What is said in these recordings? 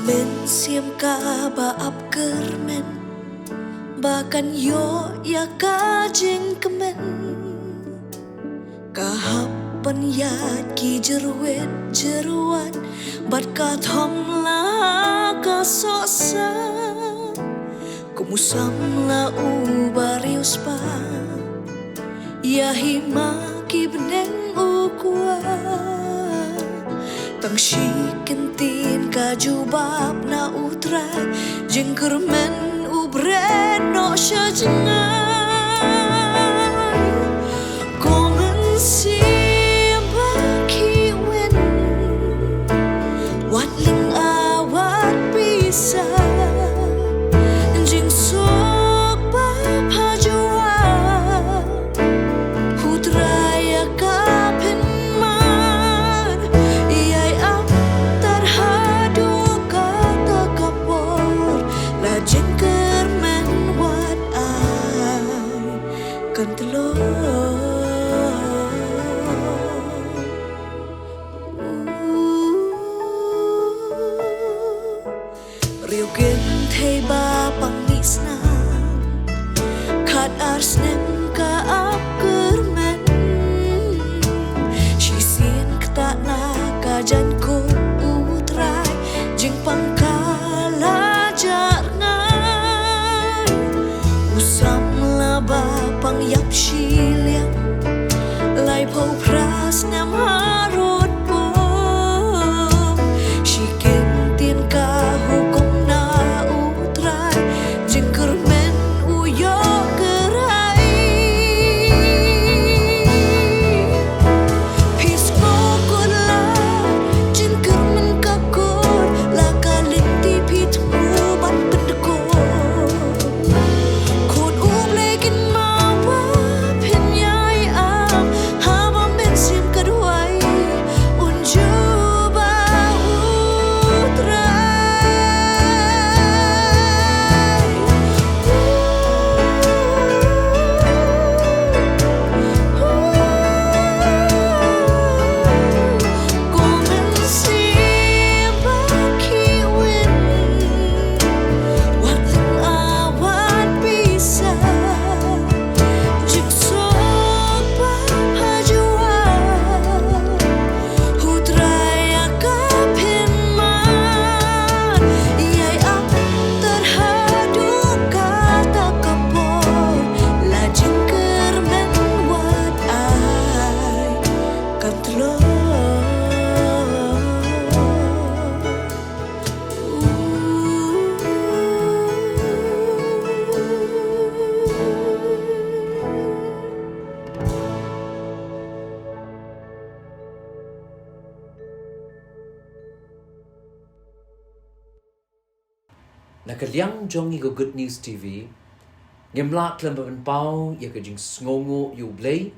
Men siam ka ba ap kermen bahkan yo ya ka jeng kemen kahap penyat ki jeruat bat ka thom la ka sosa kumusam la u barius pa ya hima ki beneng u kwa tang shi kentin ka jubab na utrai jeng kermen u bred no shajengai komen siapa ki wen wat ling awat bisa jeng sok pa pajwa hutraya kapen man iai ap terhadu kata kapor la jeng kermen wat ai kan telur Riu gen thei ba pang nisna khat ars nem ka ap kermen shi sien kta na ka jan ko utrai jeng pang kala jar ngai usam la ba pang yap shi liang lai phau pras nam harut po shi ken tien ka hukum na utrai jeng kermen uyo gerai pis pokon la jeng kermen kakor la kalenti pit mu bat pendekor kon lekin mawa penyai am hama mensim kaduai unjuba utrai komen siapa ki wen wat ling awat bisa jik sok pa pajwa hutraya kapen man iai ap terhadu kata kapor la jeng kermen wat ai kan telur Nakaliang jongi go Good News TV ngemlak lem ben pau ya ke jing sngongo yu blay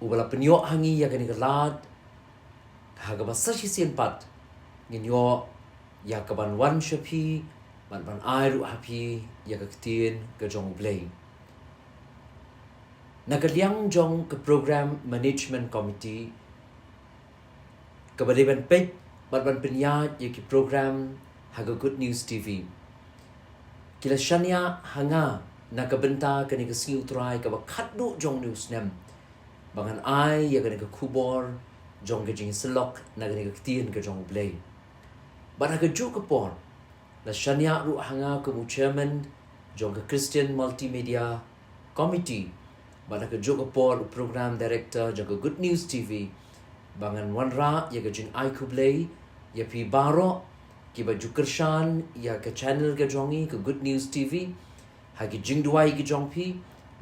ubala penyo hangi ya ke ni galad haga basashi sien pat nginyo ya ke ban wan shapi ban airu happy ya ke tien ke jong blay nakaliang jong ke program management committee ke baliban pek ban penyat ya ke program haga Good News TV kila shania hanga nakabenta kani ka siu try ka bakhatdu jong news nem bangan ai ya kani ka kubor jong ka jing selok na kani ka tien ka jong play bana ka ju ka por la shania ru hanga ka mu chairman jong ka Christian Multimedia Committee bana ka ju ka por program director jong ka Good News TV bangan wanra ya ka jing ai kublay ya pi baro ki ba jukershan ya ke channel ke jongi ke Good News TV hagi jing duai ki jong pi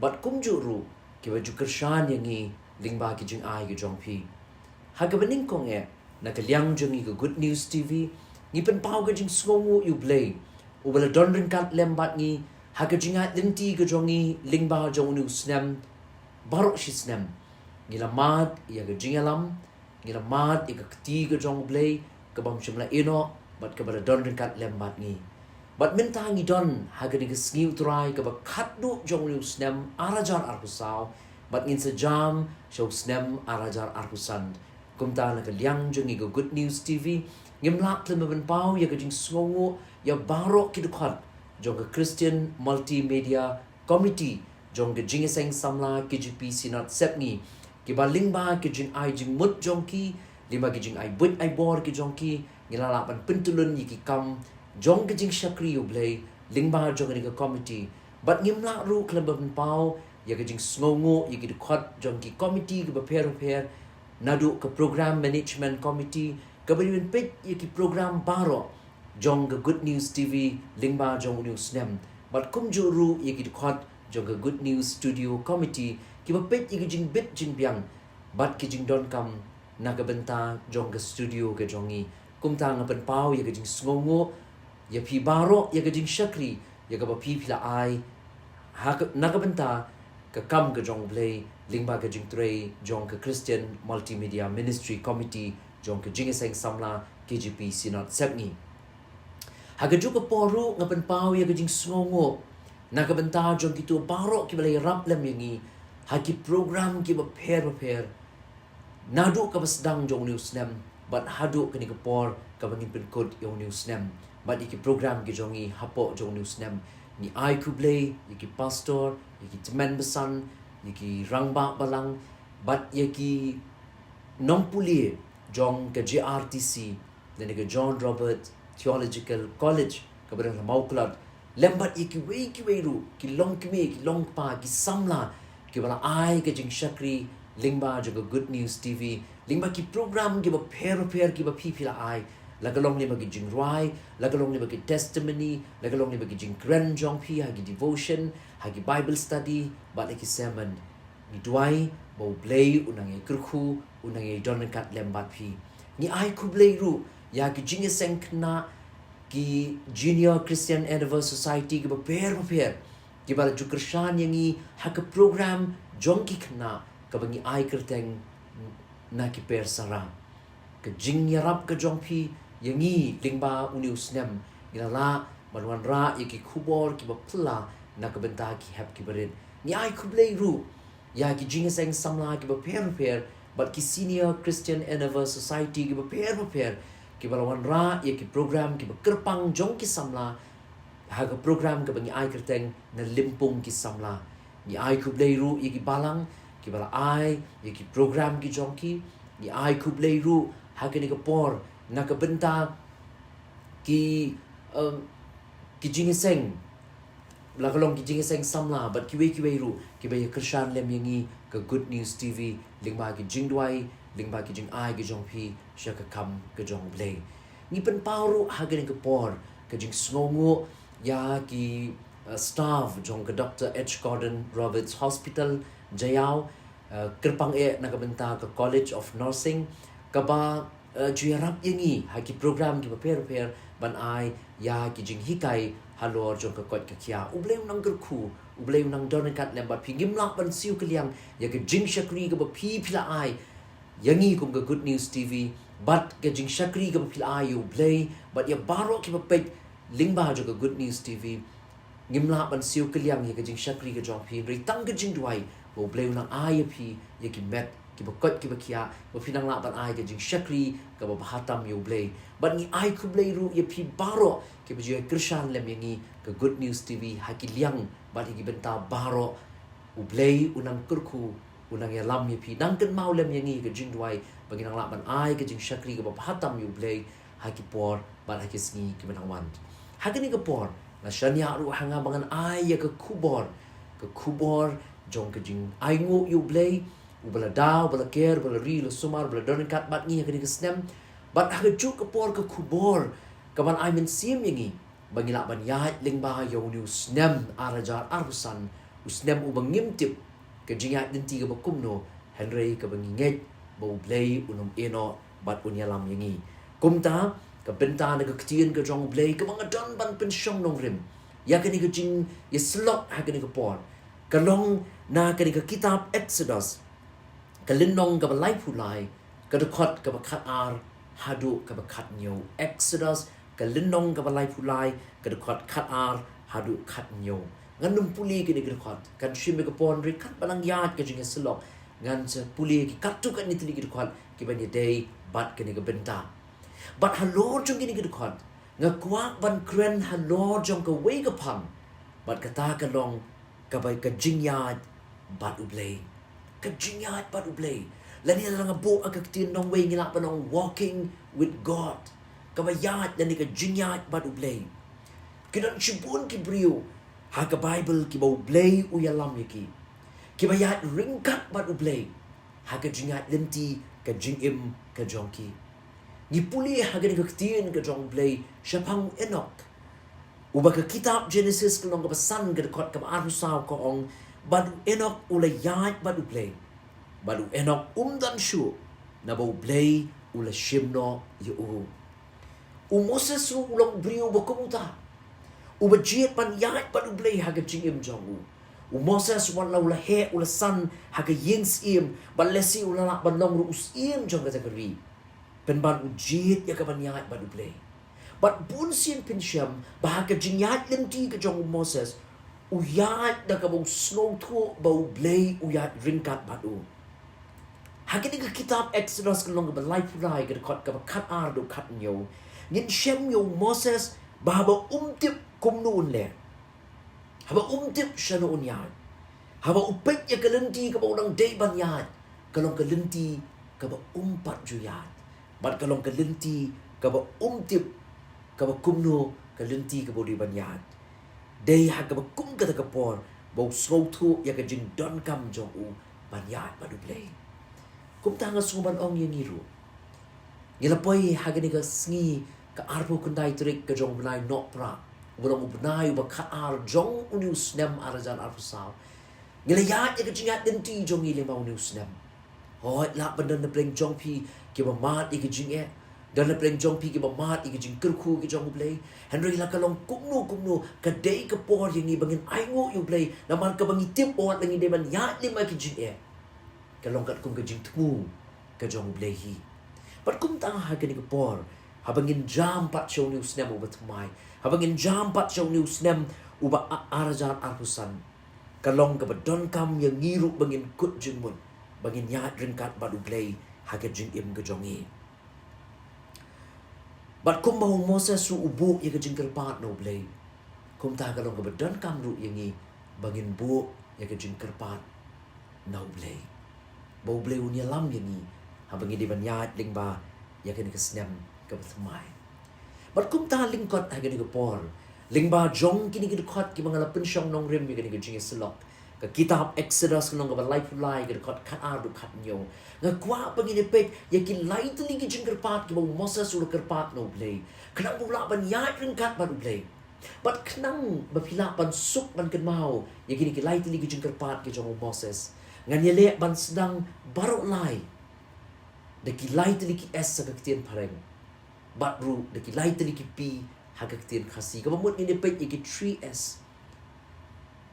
bat kum juru ki ba jukershan yangi lingba ki jing ai ki jong pi haga bening kong e na ke liang jongi ke Good News TV ni pen pau ke jing sngongu yu blay u bala donrin kat lembat ni haga jing at linti ke jongi lingba jong news nem barok shi snem ngila mat ya ke jing alam ngila mat ya ke ti ke jong blay ke bam shimla ino bat ka bala don kat lembat ni bat minta ngi don haga ni ngiu try ka ba khatdu jong liu snem arajar arpusaw bat ngin sa jam show snem arajar arpusan kumta na ka liang jongi go Good News TV ngimlak tlem ben pau ya kajing sngongo ya barok kidukhat jong ke Christian Multimedia Committee jong ke jingeseng samla KGP Sinat Sepni ki baling ba ki jing ai jing mut jong ki lima ki jing ai but ai bor ki jong ki ngilala pan pentulun ki kam jong ke jing shakri ublay lingba jong ni ke committee but ngimla ru klem ben pau ya ke jing sngongo ya ki dukhat jong ki committee ke pair nadu ke program management committee ke ben pet ya ki program baro jong ke Good News TV lingba jong news nem but kum juru ya ki dukhat jong ke Good News Studio Committee ki pet ya ki jing bit jing biang but ki jing don kam na ke benta jong ke studio ke jongi kum ta ngapen pau ya ke jing sngongo ya pi baro ya ke jing shakri ya ke pi pila ai ha na ke benta ke kam ke jong play lingba ke jing trei jong ke Christian Multimedia Ministry Committee jong ke jing seng samla KGP Sinat Sepni ha ke ju ke poru ngapen pau ya ke jing sngongo na ke benta jong kitu baro ki balai rap lem yangi ha ki program ki ba pair nadu ka basdang jong news nem but hadu kini ke por ka bangin pin kod jong news nem but iki program ki jongi hapo jong news nem ni ai kuble iki pastor iki teman besan iki rangba balang but iki nompuli jong ke JRTC dan ke John Robert Theological College ka barang mauklat lembat iki wei ru ki long pa ki samla ki bala ai ke jing shakri lingba jaga Good News TV lingba ki program ki ba pair ki ba pipila ai lagalong ni bagi jing rai lagalong ni bagi testimony lagalong ni bagi jing grand jong pi hagi devotion hagi Bible study ba leki sermon ni duai bo blay unang e kurku unang e donakat lembat pi ni ai ku blay ru ya ki jing seng kna ki Junior Christian Endeavor Society ki ba pair ki ba ju krishan yangi hak program jong ki kna kabangi ai kerteng na ki per sara ke jing yarap ke jong pi yangi lingba unius nem ilala manwan ra yaki kubor ki bapla na ka benta ki hap ki berin ni ai kublei ru ya ki jing seng samla ki ba per but ki Senior Christian Endeavor Society ki ba per ki balawan ra yaki program ki ba kerpang jong ki samla haga program ka bangi ai kerteng na limpung ki samla ni ai kublei ru yaki balang ki bala ai yaki program ki jongki ni ai kublei ru hagani ka por na ka benta ki jingiseng lagalong ki jingiseng samla but ki wei ru ki bay krishan lem yangi ka Good News TV lingba ki jingdwai lingba ki jing ai ki jongpi shaka kam ka jong blay ni pen pauru hagani ka por ka jing sngongo ya ki staff jong ka Dr. H. Gordon Roberts Hospital Jayau kerpang na kabenta ka College of Nursing kaba juyarap yangi haki program ki pair ban ai ya ki jing hikai halor jong ka kot ka kya ublei nang gerku ublei nang donakat lembat pingim lak ban siu keliang ya ki jing shakri ka pi pila ai yangi kum ka Good News TV but ka jing shakri ka pila ai ublei but ya baro ki pet lingba jong ka Good News TV ngimla ban siu keliang ya ka jing shakri ka jong pi ri tang ka jing duai bo bleu nang ai pi ya ki met ki ba kot ki ba kia bo pinang la ban ai ka jing shakri ka ba hatam yo blei but ni ai ku blei ru ya pi baro ki ba je krishan lem yangi ka Good News TV haki liang ba ki benta baro u blei unang kurku unang ya lam ya pi nang ken mau lem yangi ka jing duai bagi nang la ban ai ka jing shakri ka ba hatam yo blei haki por ba haki sngi ki benang wan haki ni ka por na shania ru hanga bangan ai ya ka kubor jong ke jing ai ngu yu blei u bala daw bala ker bala ri lo sumar bala donakat bat ngi ka ni ka snem bat ha ju ka por ka kubor ka ban ai men sim yangi bangila ban ya lingba yo ni snem arajar arbusan usnem u bangim tip ka jing ya dinti ka bakum no henry ka bangi nget bo blei unum eno bat unya lam yangi kumta ka benta na ka ktien ka jong blei ka mga don ban pen shong nong rim ya ka ni ka jing ya slot ha ka ni ka por kalong na ka ni ka kitab Exodus kalinong ka balai pulai ka dekot ka bakat ar hadu ka bakat nyo Exodus kalinong ka balai pulai ka dekot kat ar hadu kat nyo ngan puli ka ni ka dekot kan shime ka pon ri kat balang yat ka jing selok ngan sa puli ki katu kan ni tili ka dekot ki ban day bat ka ni ka benta But halor jong gini gedukot. Ngakwak ban kren halor jong ka way kapang. But kata kalong kabay ka jingyad bat ublay. Ka jingyad bat ublay. Lani na nga bo agaktin nong way ngila pa nong walking with God. Kabayat lani ka jingyad bat ublay. Kinan sibun kibriyo. Haga Bible kibaw ublay uyalam yaki. Kibayat ringkat bat ublay. Haga jingyad lenti ka jingim ka jongki. Ngipuli haga nagaktin ka jong ublay. Siapang Enoch. Uba ka kitab Genesis kanong kapasan ka dekot ka maarusaw ka ong badu Enoch ulayat badu play. Badu Enoch umdan syu na bau play ula shimno yu. Moses ru ulang brio ba kumuta. Uba jiet pan yat badu play haga jingim jong u. Moses wan la ula he ula san haga yins im balesi ula la balong ru us im jong ka zakari. Pen badu jiet ya ka pan yat badu play. But bun sin pinsyam bahaga jinyat lenti ka jong Moses uyat na kabong snow to bau blay uyat ringkat badu. Hagin ka kitab Exodus kalong ka balay puray ka dekot ka kat ardo kat nyo. Ngin siyem yung Moses bahaba umtip kumnoon le. Haba umtip siya noon yan. Haba upit ya kalenti ka bau nang day banyat. Kalong kalenti ka ba umpat juyat. But kalong kalenti ka ba umtip kaba kumno kalenti kabo di banyat. Day ha kaba kum kata kapor bau slow tu ya ka jing don kam jong u banyat badublay. Kum tanga suman ong yang iru. Ngilapoy ha gani ka sngi ka arpo kundai trik ka jong benai nok pra. Ulang benai ba ka ar jong uniu snem arajan arpo saw. Ngilayat ya ka jingat denti jong ilimau uniu snem. Hoi la bandan na pleng jong pi kiba mat ya ka jing dan lepeng jong pi ki ba mat i jing kerku ki jong play Henry la kalong kumno ka day ka por yang ni bangin aingo yung play naman ka bangi tip ot langi de man yat lima ki jing kalong kat kum ka jing tmu ka jong play hi pat kum tang ha ka ni ka por habangin jam pat show news nem ubat mai habangin jam pat show news nem uba arajan arpusan kalong ka ba don kam yang ngiru bangin kut jing mun bangin yat ringkat badu play ha ka jing im ka jong i. But kum bahu Moses su ubu ya ka jingkal pat no blay. Kum ta kalong ka badan kam ru yangi bangin bu ya ka jingkal pat no blay. Bau blay unya lam yangi habang di banyat ling ba ya ka ni ka snem ka batmay. But kum ta lingkot ha ka ni ka por. Ling ba jong kini ka dukot ki mga lapin siyang nong rim ya ka ni ka jingis silok. Ka kitab Exodus kanong ka ba life lie ka dukot kat ardu kat nyo. Nga kwa panginipit ya ki lai tali ki jing kerpat ki bau Moses ula kerpat no play. Kenang bula ban yat ringkat ban play. But kenang bapila ban suk ban kenmau ya kini ki lai tali ki jing kerpat ki jong Moses. Ngan yele ban sedang barok lai. Da ki lai tali ki es sa kaktian pareng. Bat ru da ki lai tali ki pi ha kaktian khasi. Kabamut inipit ya ki 3S.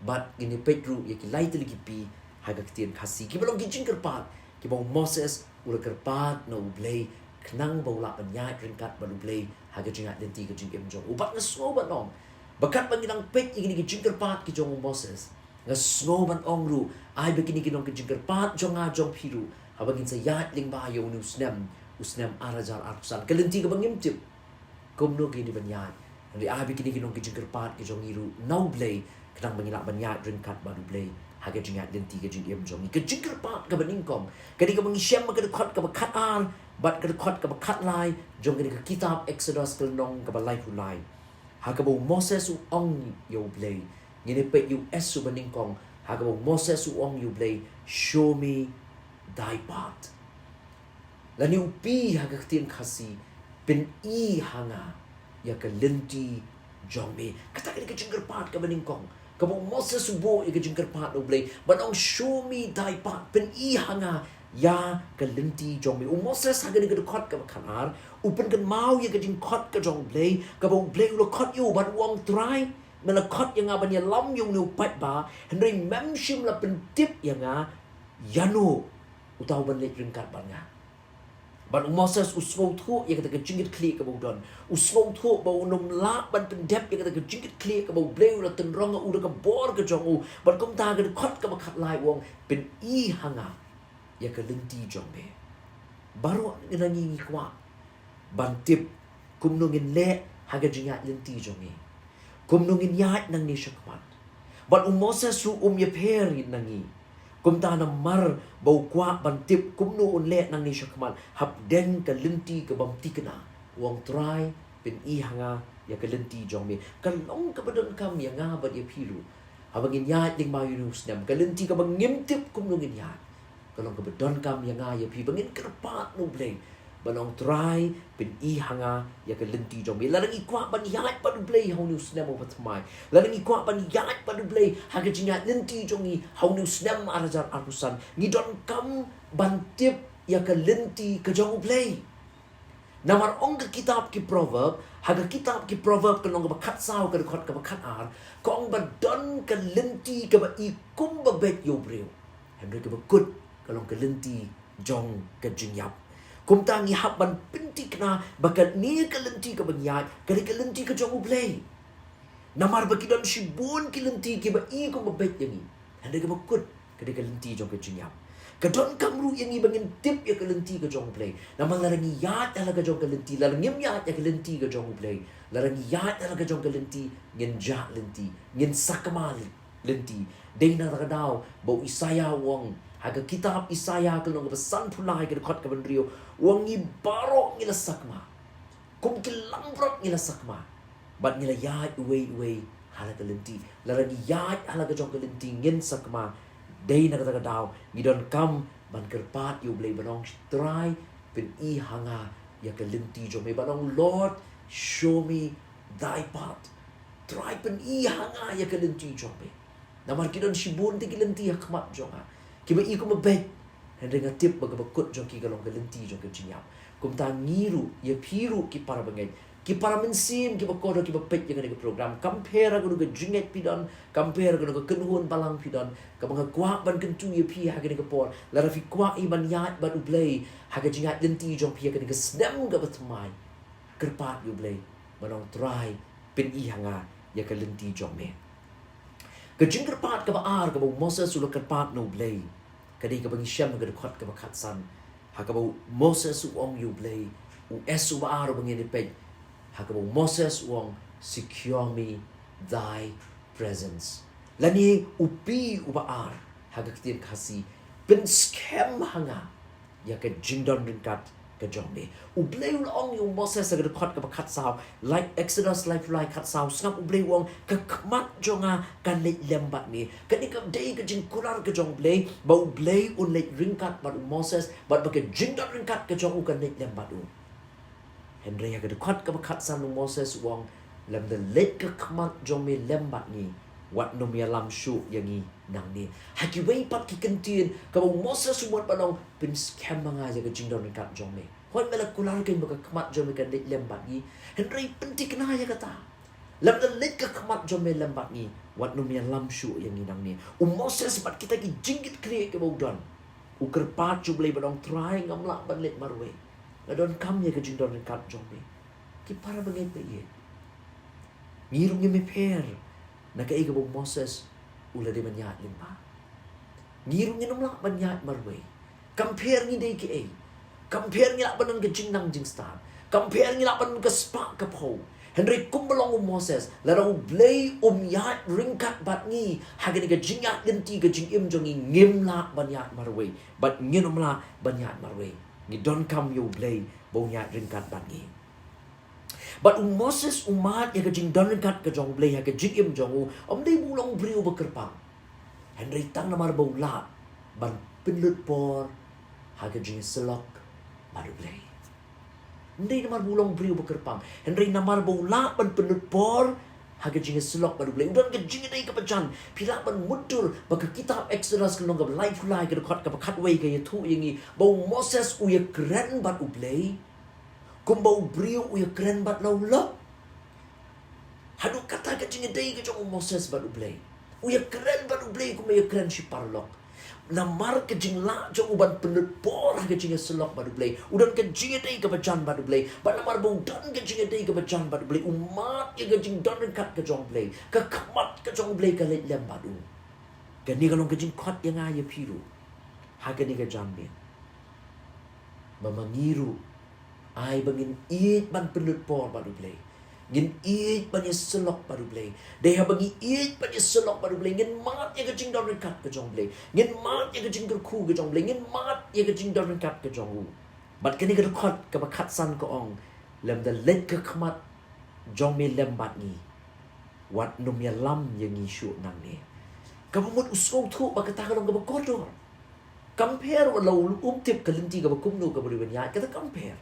But inipit ru ya ki lai tali ki pi ha kaktian khasi. Ki balong ki jing kerpat ki bau Moses ula kerpat na ublay kenang bau la panyat ringkat ba ublay haga jingat denti ka jingim jong ubat nga snoban ong bakat panginang pek igini ki jing kerpat ki jong Moses nga snoban ong ru ay begini kinong ki jing kerpat jong nga jong piru habagin sa yat ling bayo ni usnem arajar arpusan kalenti ka bangim tip kumno gini banyat hindi ay begini kinong ki jing kerpat ki jong iru na ublay kenang mangilak banyat ringkat ba ublay haga jingat denti ka jing im jong ka jing kerpat ka baningkom kadi ka mangisyam ka dekot ka bakat an bat ka dekot ka bakat lai jong kadi ka kitab Exodus kalnong ka balay hulay haga bau Moses u ong yo blay ngini pe yu es su baningkom haga bau Moses u ong yo blay show me thy path lani upi haga katin khasi pin i hanga ya ka lenti jong me kata kadi ka jing kerpat ka baningkom Kabau Moses subo ika jingkar pat no blay. Banong show me thy path. Pen i hanga ya kalenti jong me. Moses haga ni kadukot ka makanar. Upen kan mau ya ka jingkot ka jong blay. Kabau blay ulo kot yu. But wong try. Mela kot yang nga banya lam yung ni upat ba. Henry memshim la pentip yang nga. Yano. Utaw ban lit ringkat ba nga. But Moses usngong thu ya kata ka jingit kli ka bau don. Usngong thu bau nom la ban pendep ya kata ka jingit kli ka bau bleu la tenrong udah ka bor ka jong u. Ban kom ta ka kot ka makat lai wong pen i hanga ya ka lenti jong be. Baru ina ngi kwa. bantip kumnungin le haga jingat lenti jongi kumnungin yat nang ni syakmat bat Moses su ye peri nangi kumta na mar bau kwa bantip kumnu un le nang ni syakmat hap den ka lenti ka bamti kena wong try pen i hanga ya ka lenti jongi kalong ka badon kam ya nga bat ye piru habangin yat ding ma yunus nam ka lenti ka bangimtip kumnungin yat kalong ka badon kam ya nga ya pi bangin kerpat no blay banong try pen i hanga ya ka lenti jombe larang ikwa ban yat padu blay how new snam over tmai larang ikwa ban yat padu blay haga jingat lenti jongi how new snam arajar arusan ni don kam bantip ya ka lenti ka jong blay namar ong ka kitab ki proverb haga kitab ki proverb kalong ka bakat saw ka dekot ka bakat ar ko ong badon ka lenti ka ba ikum ba bet yo breu Henry ka bakut kalong ka lenti jong ka jinyap kumta ngi habban pinti kena bakat ni ka lenti ka banyat kali ka lenti ka jong ublay namar bakidon shibun ki lenti ki ba i ko mabet yangi Henry ka bakut kali ka lenti jong ka jinyap kadon kamru yangi bangin tip ya ka lenti ka jong ublay namang larangi yat ala ka jong ka lenti larangim yat ya ka lenti ka jong ublay larangi yat ala ka jong ka lenti ngin ja lenti ngin sakama lenti dayna rakadaw bau Isaya wong haga kitab Isaya kalong besan pulai ke dekat ke bendrio wong ni barok ngila sakma kum kilambrot ngila sakma bat ngila yat uwe hala ka lenti laragi yat hala ka jong ka lenti ngin sakma day na kata daw ngidon kam ban kerpat yu blay banong try pen i hanga ya ka lenti jong me banong Lord show me thy path try pen i hanga ya ka lenti jong me namar kidon shibun ti lenti hakmat jong ha kiba i ko mabet Henry nga tip baga bakut jong ki galong galenti jong ka jinyap kumta ngiru ya piru ki para bangay ki para mensim ki bakodo ki bapet yang nga program compare ko ga jinget pidon compare ko ga kenhun balang pidon ka mga kwa ban kentu ya pi ha ga por la rafi kwa i ban yat ban ublay ha ga jingat lenti jong pi ga ga snam ga batmai kerpat yu blay manong try pen i hanga ya ka lenti jong me Kajing kerpat ka baar ka Moses sulak kerpat no blay. Kadi ka bangi syam ka dekat ka bakatsan. Ha ka Moses uong you blay. U esu baar bangi nipeg. Ha ka Moses uong secure me thy presence. Lani upi u baar. Ha ka kitin kasi pen scam hanga. Ya ka jingdon rinkat ka jombe. U blay uong yung Moses ka dekat ka bakatsaw. Like Exodus like kat saw snap u blay uong ka kmat jonga kan leit lembat ni kani ka day ka jing kurar ka jong blay ba u blay un leit ringkat ba Moses ba ka jingdon ringkat ka jong u kan leit lembat u Henry ka dekat ka bakatsan u Moses uong lam the leit ka kmat jong me lembat ni wat no mi alam shu yangi nang ni haki wei pat ki kentin ka Moses umot panong pin scam mga ka jingdon ringkat jong me hon mela kular kay baka kmat jom kan leit lembat ni Henry pentik na ya kata lam the leit ka kmat jom me lembat ni wat no mi alam shu yangi nang ni Moses pat kita ki jingit kriye ke bawdon u kerpat ju blay banong try ngamla ban leit marwe ladon kam ya ka jingdon ringkat jom me ki para bangay pa ye ngirong ni me per Nakai ka Moses ula de banyat limpa. Ngirong ni namla banyat marwe. Compare ni day ki ay. Compare ni laban ng jing nang jing star. Compare ni laban ng spa ka po. Henry kumbalong Moses laraw blay yat ringkat bat ni hagan ka jingat lenti ka jing im jongi ngimla banyat marwe. But nginomla banyat marwe. Ni don kam yo blay yat ringkat bat ni. But Moses umat ya kajing donkat ka jong blay ya kajing im jong day bulong brio bekerpang. Henry tang namar baula ban pinlut por ha kajing selok baru blay. Day namar bulong brio bekerpang. Henry namar baula ban pinlut por ha kajing selok baru blay. Udan kajing day kapajan pila ban mudur baka kitab Exodus kalong ka life lai ka dekat ka pakat way ka tu yangi bau Moses uya keren bat ublay. Kumbau brio uya keren bat laula. Hadu kata ka jingadai ka jong Moses bat ublay. Uya keren bat ublay kumaya keren si parlok. Namar ka jing la jong uban penut por ka jinga selok bat ublay. Udan ka jingadai ka bajan bat ublay. Ba namar bau dan ka jingadai ka bajan bat ublay. Umat ya ka jing dan kat ka jong ublay. Ka kamat ka jong ublay ka leit lem batu. Gani kalong ka jing kat yang aya piru. Ha gani ka jambin. Mamangiru Ai bangin it ban penut por baru play. Ngin it ban selok baru play. Deha bagi it ban selok baru play. Ngin mat ya kecing don rekat ke jong play. Ngin mat ya kecing kerku ke jong play. Ngin mat ya kecing don rekat ke jong u. Bat kini ke rekat ke bakat san ke ong. Lem da let ke khamat jong me lem bat ni. Wat num ya lam ya ngi shu nang ni. Kabumut usong thu ba kata kalong ka kodor. Compare walau tip kelinti ka kumnu ka beriban ya kata compare.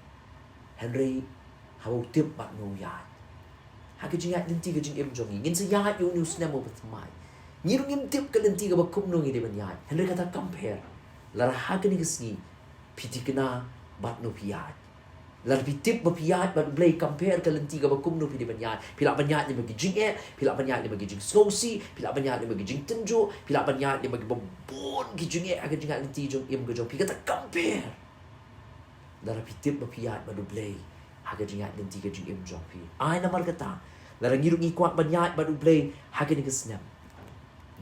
Henry hau tip bat nu ya. Haka jing ya linti ka jing im jongi. Ngin sa ya yu nu snemo batmai. Ngirung im tip kelinti ka kumnu ngi deban ya. Henry kata compare. Lara haka ni kesni pitikna bat nu piyat. Lar pitip bapiyat bat blay compare kelinti ka kumnu pi deban ya. Pila banyat ni bagi jing pila banyat ni bagi jing skosi, pila banyat ni bagi jing tenjo, pila banyat ni bagi bon ki jing haka jing linti jong im ka jong pi kata compare. Lara pitip bapiyat bat blay. Haka jing linti ka jing im jong pi. Ai namar kata. Lara ngirung ikuat banyat bat blay haka ni kesnem.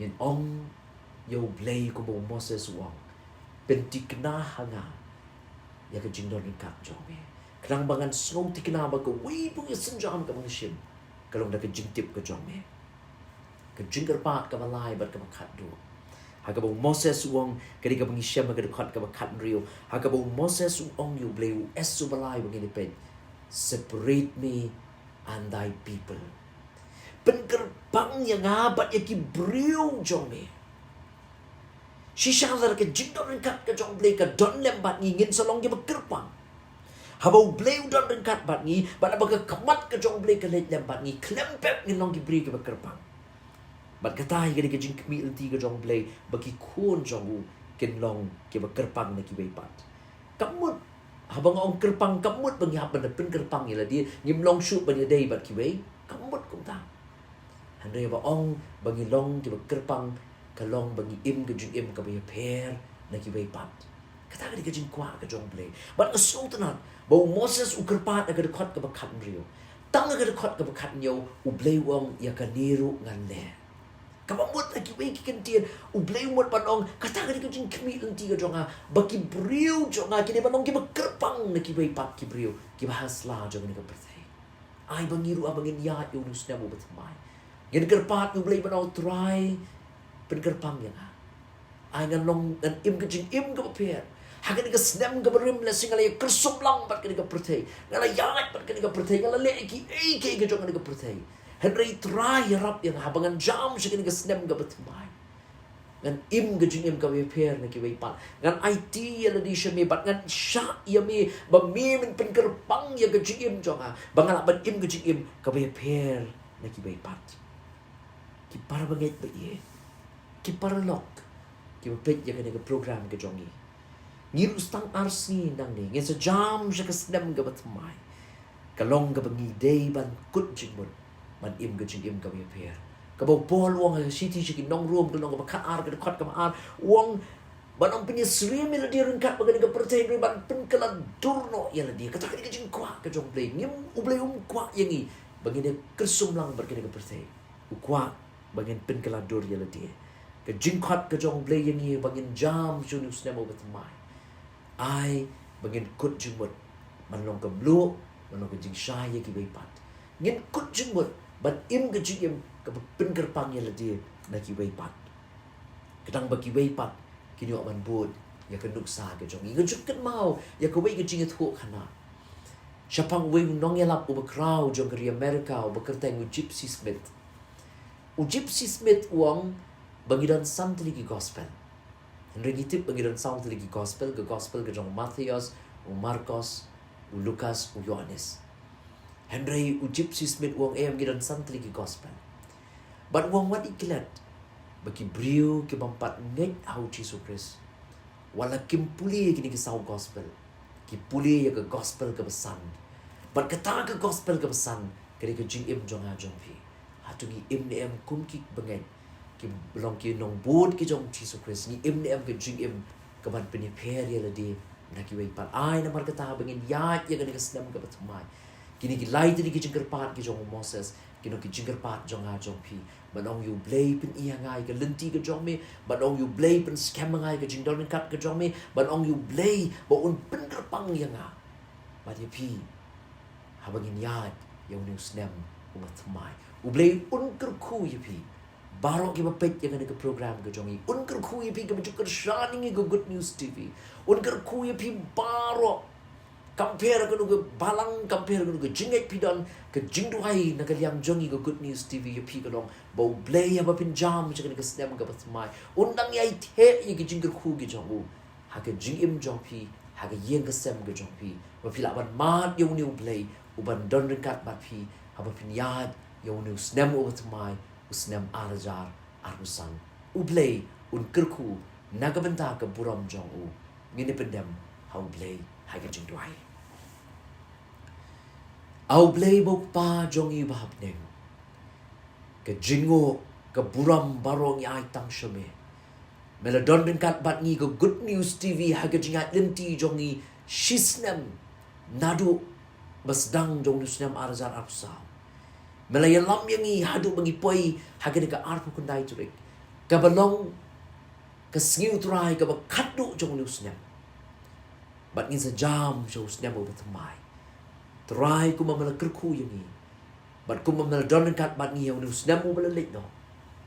Yen ong yo blay ko bo Moses wang. Pentikna hanga. Ya ka jing don kat jong pi. Kerang bangan snow tikna ba ko wei pung senjam ka mangshim. Kalong da ka jing tip ka jong me. Ka jing kerpat ka balai bat ka makat do. Haka bo Moses wang kadi ka mangshim ka dekat ka makat rio. Haka bo Moses wang you blay esu balai bangini pen. Separate me and thy people. Penkerpang yang abat ya ki brio jong me. Shisha ka jing don kat ka jong blay ka don lembat ngin salong ya bekerpang. Habau blay udan rengkat bat ni, bat abaga kemat ke jong blay ke let lembat ni, klempep ngin long gibri ke bekerpang. Bat katai ke jing kemi lenti ke jong blay, bagi kun jong u, kin long ke bekerpang na ki weipat. Kamut, habang ong kerpang kamut bangi hapan na pen kerpang ila dia, ngim long shoot bangi day bat ki wei, kamut kum ta. Handai ba ong bangi long ke bekerpang, kalong bangi im ke jing im ke bayi per na ki weipat. Kata ka jing kwa ka jong blay. Bat asong tanan, bau Moses ukerpat na ka dekat ka bakat rio. Tang na ka dekat ka bakat niyo, ublay wong ya ka niru ngan le. Kamamut na ki wei ki kentian, ublay umot panong, kata ka jing kemi lenti ka jong ha, baki brio jong ha, kini panong ki bekerpang na ki wei pat ki brio, ki bahas la jong ni ka pertay. Ay bangiru abangin ya yung nus na mo batmay. Yan kerpat ublay panong try, penkerpang yan ha. Ay ngan long, ngan im ka jing im ka paper. Hakan ka snem ka berim la singalay kersum lang bat ka pertay. Ngala yangat bat ka pertay, ngala leki ka jong ka pertay. Henry try harap yang habangan jam siya ka snem ka batmay. Ngan im ka jing im ka paper na ki weipat. Ngan IT ya di siya me bat ngan sya ya me ba me min penkerpang ya ka jing im jong ha. Bangal ban im ka jing im ka paper na ki weipat. Ki para banget ba ye. Ki para lok. Ki pet ya ka program ka jongi. Ngiru stang arsi nang ni. Ngin sa jam siya ka snem ka batmay. Kalong ka bangi day ban kut jingmut. Man im ka jing im ka paper. Kabaw Paul wong ha city siya kinong room kalong ka makaar ka dekat ka maar. Wong banong pinyasri mila dia ringkat bagani ka pertay ban penkalan durno yala dia. Kata ka jing kwa ka jong play. Ngim ublay kwa yangi. Bagini kersum lang barkani ka pertay. Ukwa bagin penkalan dur yala dia. Ka jing kwa ka jong play yangi bagin jam siya nus na mo batmay. Ai bangin kut jumut manlong ka blue manlong ka jing syaya ki weipat ngin kut jumut ban im ka jing im ka pen kerpang ya ladi na ki weipat kadang baki weipat kini man bud ya ka nuksa ka jong ngin juk mau ya ka wei ka jing thu khana syapang wei nong ya lap uba crowd jong kari Amerika uba kerteng u Gypsy Smith uang bangidan santri ki gospel. Henry ngitip bangidan sound lagi gospel ke jong Matthias, Marcos, Lucas, Yohanes. Henry Gypsy Smith wong bangidan sound lagi gospel. But wong wat ikilat bagi brio ke mampat nget hau Jesus Christ. Wala kim puli kini ke sound gospel. Ki puli ya ke gospel ke besan. But kata ke gospel ke besan kini ke jing im jong ha jong pi. Hatu gi im ne em kum ki banget. Ki belong ki nong bud ki jong Jesus Christ ni im ke jing im ke ban penyeper ya ladi na ki weipat ai na mar kata bangin yat ya ke senam ke batmai kini ki lai tadi ki jingker pat ki jong Moses kino ki jingker pat jong ha jong pi banong you blay pen iya ngai ke lenti ke jong me banong you blay pen scam ngai ke jing don kat ke jong me banong you blay ba un pen kerpang ya nga But ya pi habangin yad yang ni usnem umat mai. Ublay unker ku ya pi. Barok ki bapet yang ada ke program ke jongi. Unker ku ya pi ke baju kershaning ke Good News TV. Unker ku ya pi barok compare ke nuga balang compare ke nuga jingai pidan ke jingduai na ke liam jongi ke Good News TV ya pi ke dong bau blay ya bapin jam macam ke snem ke patmai. Undang ya ite ya ke jingker ku ke jongu. Ha ke jingim jong pi. Ha ke yeng ke sem ke jong pi. Bapila ban mat yang ni ublay uban don dekat bat pi. Ha bapin yad yang ni usnem ubat mai. Usnem arjar arusang ublay unkerku nagabenta ke buram jong u ngini pendem hau blay haga jing duai au blay bok pa jong i bahap neng ke jingo ke buram barong ai tang shome meladon dekat bat ni ke Good News TV haga jingat lenti jong i shisnem nadu basdang jong usnem arjar arusang Melaya lam yang i hadu bagi poi haga deka arpu kundai turik. Kabalong kesengiu turai ka bakadu jong usnem. Bat ngin sejam jong usnem o batamai. Turai ku mamala kerku yang i. Bat ku mamala don dekat bat ni yang usnem o balalit no.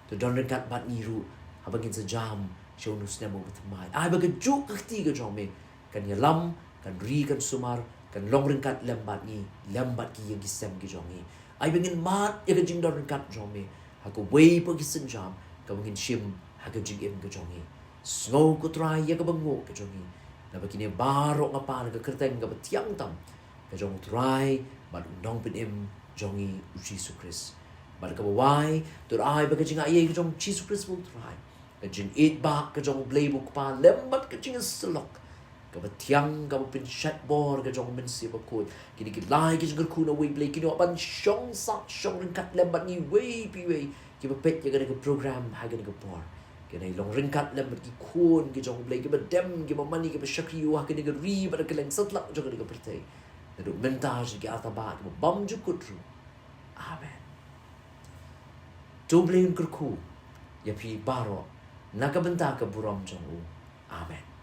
Tu don dekat bat ni ru habangin sejam jong usnem o batamai. Ai bagajuk kati ka jong me. Kan ya lam kan ri kan sumar kan long ringkat lembat ni lembat ki yang gisem ki jong i. Ai bengin mat ya ke jing don kat jome ha ko wei po ki senjam ka bengin shim ha ke jing em ke jongi snow ko try ya ke bengo ke jongi na bakini barok ngapa ke kerteng ke betiang tam ke jong try bad undong pin em jongi Jesus Christ bad ke wai tur ai ba ke jing ai ke jong Jesus Christ will try ke jing it ba ke jong blay bu pa lembat ke jing selok ka tiang ka pin chat bor ka jong men si ba ko kini ki lai ki jong ku na we play kini ban shong sa shong ring kat lembat ni we pi we ki ba pet ya ga ke program ha ga ke bor kini long ring kat lembat ki kun ki jong play ki ba dem ki ba mani ki ba shakri wa ki ga ri ba ka leng satlak jong ga pertai na do mentage ki ata ba ki bam ju kutru amen to blame ku ya pi baro na ka benta ka buram jong u amen